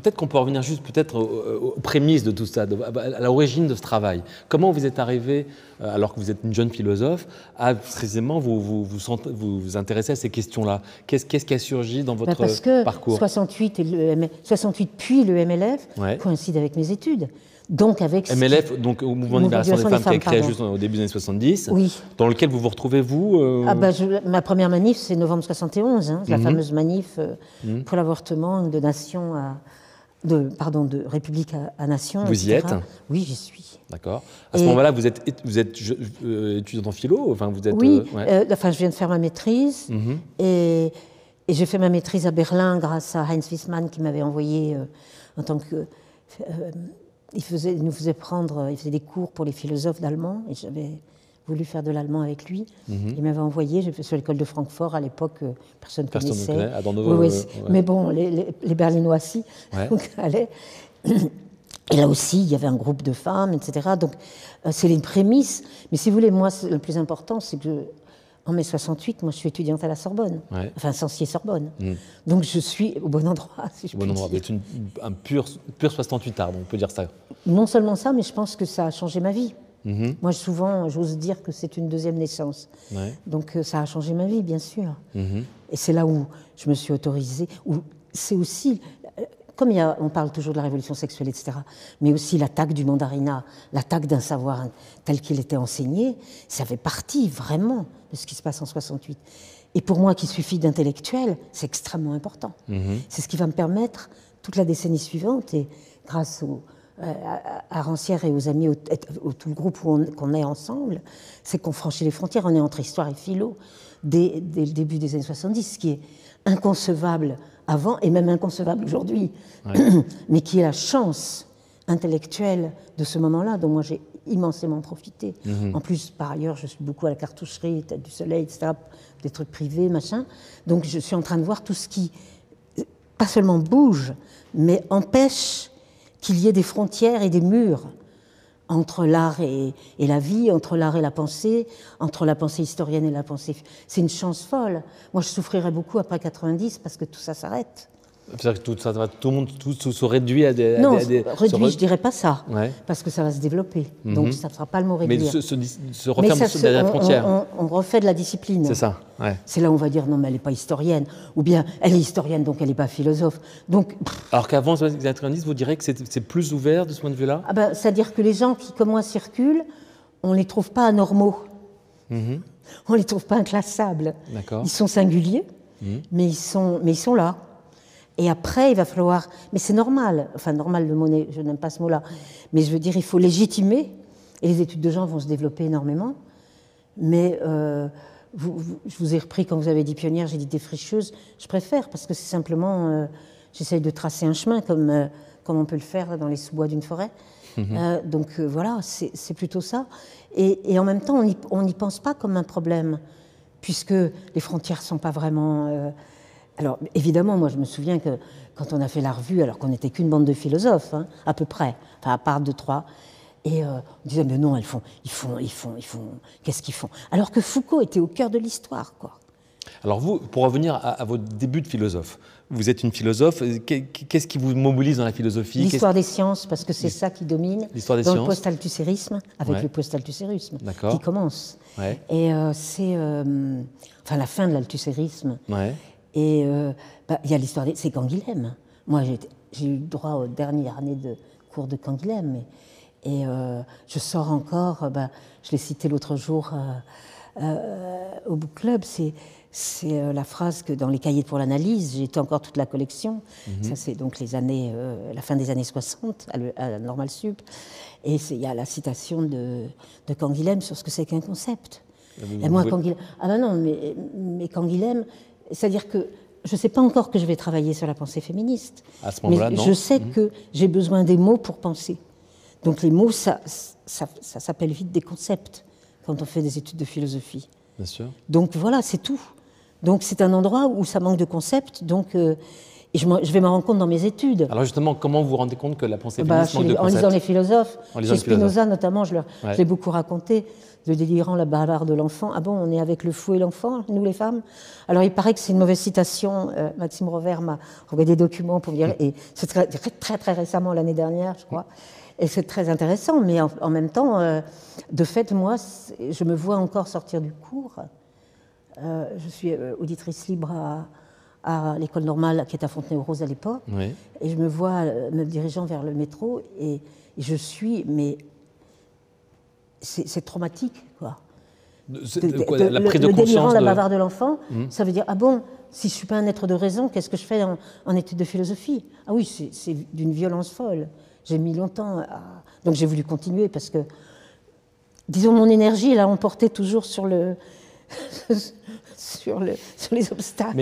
peut-être qu'on peut revenir juste peut-être aux prémices de tout ça, à l'origine de ce travail. Comment vous êtes arrivé, alors que vous êtes une jeune philosophe, à précisément vous intéresser à ces questions-là? Qu'est-ce qui a surgi dans votre parcours? Parce que 68 puis le MLF coïncide avec mes études. Donc avec MLF, donc au Mouvement de Libération des Femmes, qui est créé juste au début des années 70, dans lequel vous vous retrouvez, vous ma première manif, c'est novembre 71, la fameuse manif pour l'avortement, une donation de République à Nation. Vous y êtes? Oui, j'y suis. D'accord. À ce moment-là, vous êtes étudiante en philo, enfin, vous êtes, je viens de faire ma maîtrise, et j'ai fait ma maîtrise à Berlin grâce à Heinz Wiesmann qui m'avait envoyé en tant que... il faisait des cours pour les philosophes d'allemand, et j'avais voulu faire de l'allemand avec lui. Il m'avait envoyé, j'ai fait sur l'école de Francfort, à l'époque, personne ne connaissait. Mais bon, les Berlinois, si, donc allaient. Et là aussi, il y avait un groupe de femmes, etc. Donc, c'est les prémices. Mais si vous voulez, moi, le plus important, c'est que en mai 68, moi, je suis étudiante à la Sorbonne, enfin, Censier-Sorbonne. Donc, je suis au bon endroit, si je puis dire. Vous êtes un pur 68ard, on peut dire ça. Non seulement ça, mais je pense que ça a changé ma vie. Moi, souvent, j'ose dire que c'est une deuxième naissance. Donc, ça a changé ma vie, bien sûr. Et c'est là où je me suis autorisée, où c'est aussi... Comme on parle toujours de la révolution sexuelle, etc., mais aussi l'attaque du mandarinat, l'attaque d'un savoir tel qu'il était enseigné, ça fait partie vraiment de ce qui se passe en 68. Et pour moi, qui suis fille d'intellectuel, c'est extrêmement important. C'est ce qui va me permettre, toute la décennie suivante, et grâce à Rancière et aux amis, tout le groupe qu'on est ensemble, c'est qu'on franchit les frontières, on est entre histoire et philo dès le début des années 70, ce qui est inconcevable avant et même inconcevable aujourd'hui, mais qui est la chance intellectuelle de ce moment-là, dont moi j'ai immensément profité. En plus, par ailleurs, je suis beaucoup à la cartoucherie, Tête du Soleil, etc., des trucs privés, machin. Donc je suis en train de voir tout ce qui, pas seulement bouge, mais empêche qu'il y ait des frontières et des murs entre l'art et la vie, entre l'art et la pensée, entre la pensée historienne et la pensée... C'est une chance folle. Moi, je souffrirais beaucoup après 90 parce que tout ça s'arrête. C'est-à-dire que tout se réduit à des... Non, réduit, je dirais pas ça, parce que ça va se développer. Donc, ça ne sera pas le mot réduire. Mais se referme derrière la frontière. On refait de la discipline. C'est ça, C'est là où on va dire, non, mais elle n'est pas historienne. Ou bien, elle est historienne, donc elle n'est pas philosophe. Donc, alors qu'avant les années 90, vous direz que c'est plus ouvert de ce point de vue-là? C'est-à-dire que les gens qui, comme moi, circulent, on ne les trouve pas anormaux. On ne les trouve pas inclassables. Ils sont singuliers, mais ils sont là. Et après, il va falloir... Mais c'est normal, enfin normal, le mot, je n'aime pas ce mot-là, mais je veux dire, il faut légitimer, et les études de genre vont se développer énormément, mais je vous ai repris quand vous avez dit pionnière, j'ai dit défricheuse, je préfère, parce que c'est simplement... j'essaye de tracer un chemin, comme on peut le faire dans les sous-bois d'une forêt. Donc voilà, c'est plutôt ça. Et en même temps, on n'y pense pas comme un problème, puisque les frontières ne sont pas vraiment... Alors, évidemment, moi, je me souviens que quand on a fait la revue, alors qu'on n'était qu'une bande de philosophes, à peu près, enfin, à part 2, 3, et on disait, mais non, ils font, qu'est-ce qu'ils font? Alors que Foucault était au cœur de l'histoire, quoi. Alors vous, pour revenir à votre début de philosophe, vous êtes une philosophe, qu'est-ce qui vous mobilise dans la philosophie? L'histoire des sciences, parce que c'est ça qui domine dans le post-althussérisme, avec le post-althussérisme, qui commence. Et c'est enfin, la fin de l'althussérisme. Et il y a l'histoire, c'est Canguilhem. Moi, j'ai eu droit aux dernières années de cours de Canguilhem. Et je sors encore, je l'ai cité l'autre jour au Book Club, c'est la phrase que dans les cahiers pour l'analyse, j'ai été encore toute la collection. Ça, c'est donc la fin des années 60, à la Normale Sup. Et il y a la citation de Canguilhem sur ce que c'est qu'un concept. Et moi, Canguilhem... Ah ben non, mais Canguilhem... C'est-à-dire que je ne sais pas encore que je vais travailler sur la pensée féministe. À ce moment-là, mais non. Je sais que j'ai besoin des mots pour penser. Donc les mots, ça s'appelle vite des concepts quand on fait des études de philosophie. Bien sûr. Donc voilà, c'est tout. Donc c'est un endroit où ça manque de concepts. Donc, et Et je vais m'en rendre compte dans mes études. Alors justement, comment vous vous rendez compte que la pensée féministe manque de concept? En lisant les philosophes. Chez Spinoza, notamment, je l'ai beaucoup raconté, le délirant, la bavard de l'enfant. Ah bon, on est avec le fou et l'enfant, nous les femmes? Alors il paraît que c'est une mauvaise citation. Maxime Rovère m'a envoyé des documents pour me dire, et c'est très récemment, l'année dernière, je crois. Et c'est très intéressant, mais en même temps, de fait, moi, je me vois encore sortir du cours. Je suis auditrice libre à l'école normale qui est à Fontenay-aux-Roses à l'époque. Oui. Et je me vois me dirigeant vers le métro et je suis, mais c'est traumatique, quoi. La prise de conscience. Le délirant, la bavarde de l'enfant, ça veut dire, ah bon, si je ne suis pas un être de raison, qu'est-ce que je fais en études de philosophie? Ah oui, c'est d'une violence folle. J'ai mis longtemps à... Donc j'ai voulu continuer parce que, disons, mon énergie, elle a emporté toujours sur les obstacles.